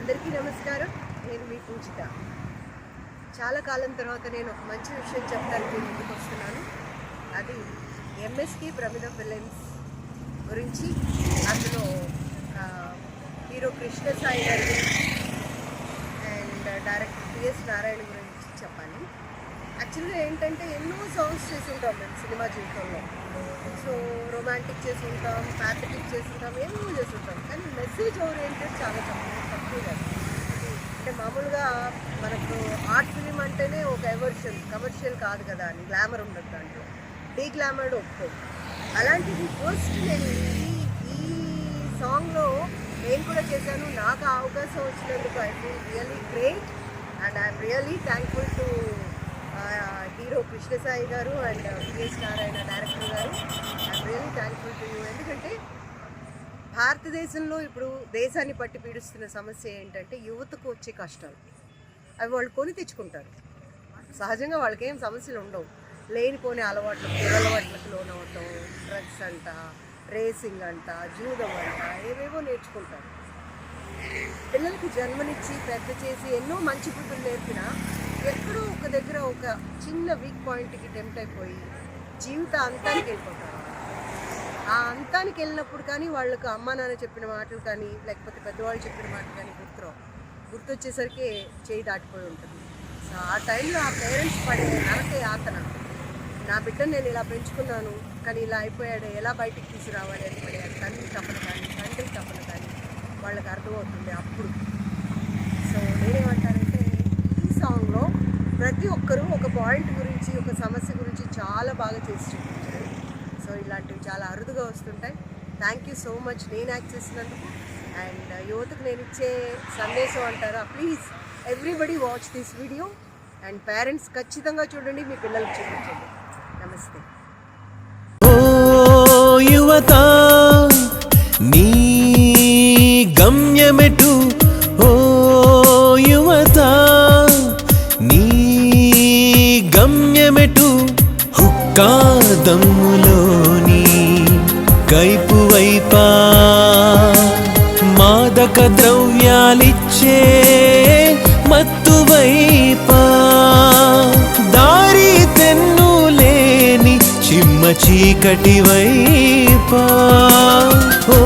అందరికీ నమస్కారం. నేను మీ పూజిత. చాలా కాలం తర్వాత నేను ఒక మంచి విషయం చెప్పడానికి ముందుకు వస్తున్నాను. అది ఎంఎస్కి ప్రమిద ఫిలిమ్స్ గురించి, అందులో హీరో కృష్ణ సాయి గారి గురించి అండ్ డైరెక్టర్ పిఎస్ నారాయణ గురించి చెప్పాలి. యాక్చువల్గా ఏంటంటే ఎన్నో సాంగ్స్ చేస్తుంటాం మేము సినిమా జీవితంలో. సో రొమాంటిక్ చేసుకుంటాం, ప్యాథటిక్ చేసుకుంటాం, ఏమో చేస్తుంటాం. కానీ మెసేజ్ ఓరియంటెడ్ చాలా తక్కువ కాదు. అంటే మామూలుగా మనకు ఆర్ట్ ఫిలిం అంటేనే ఒక ఎవర్షన్, కమర్షియల్ కాదు కదా అని, గ్లామర్ ఉండదు దాంట్లో, డీ గ్లామర్డ్ ఒప్పుకోదు. అలాంటిది ఫస్ట్ నేను ఈ సాంగ్లో నేను కూడా చేశాను. నాకు ఆ అవకాశం వచ్చినందుకు I feel really great and I'm really thankful to hero Krishna Sai గారు అండ్ పిఎస్ నారాయణ డైరెక్టర్ గారు. I'm really thankful to you. ఎందుకంటే భారతదేశంలో ఇప్పుడు దేశాన్ని పట్టి పీడిస్తున్న సమస్య ఏంటంటే యువతకు వచ్చే కష్టాలు. అవి వాళ్ళు కొని తెచ్చుకుంటారు. సహజంగా వాళ్ళకి ఏం సమస్యలు ఉండవు. లేనిపోని అలవాట్లకు, దురలవాట్లకు లోనవటం, డ్రగ్స్ అంట, రేసింగ్ అంట, జూదం అంట, ఏవేవో నేర్చుకుంటారు. పిల్లలకి జన్మనిచ్చి పెద్ద చేసి ఎన్నో మంచి బుద్ధులు నేర్పినా ఎక్కడో ఒక దగ్గర ఒక చిన్న వీక్ పాయింట్కి టెంప్ట్ అయిపోయి జీవిత అంతానికి వెళ్ళిపోతారు. ఆ అంతానికి వెళ్ళినప్పుడు కానీ వాళ్ళకు అమ్మా నాన్న చెప్పిన మాటలు కానీ లేకపోతే పెద్దవాళ్ళు చెప్పిన మాటలు కానీ గుర్తొచ్చేసరికి చేయి దాటిపోయి ఉంటుంది. సో ఆ టైంలో ఆ పేరెంట్స్ పడే నరక యాతన, నా బిడ్డను నేను ఇలా పెంచుకున్నాను కానీ ఇలా అయిపోయాడు, ఎలా బయటికి తీసుకురావాలి అని పడే తల్లి తపన కానీ తండ్రి తపన కానీ వాళ్ళకి అర్థమవుతుంది అప్పుడు. సో నేనేమంటానంటే ఈ సాంగ్లో ప్రతి ఒక్కరూ ఒక పాయింట్ గురించి, ఒక సమస్య గురించి చాలా బాగా చేసి చూపించారు. సో ఇలాంటివి చాలా అరుదుగా వస్తుంటాయి. థ్యాంక్ యూ సో మచ్ నేను యాక్ట్ చేసినందుకు. అండ్ యువతకు నేను ఇచ్చే సందేశం అంటారా, please everybody watch this video and parents ఖచ్చితంగా చూడండి, మీ పిల్లలకు చూపించండి. నమస్తే. ఓ యువత నీ గమ్యమెటు, ఓ యువత నీ గమ్యమెటు, హుక్కాదమ్ములోని కైపు వైపా, మాదక ద్రవ్యాలిచ్చే మత్తు వైపా, దారి తెన్నులేని చిమ్మ చీకటి వైపా. ఓ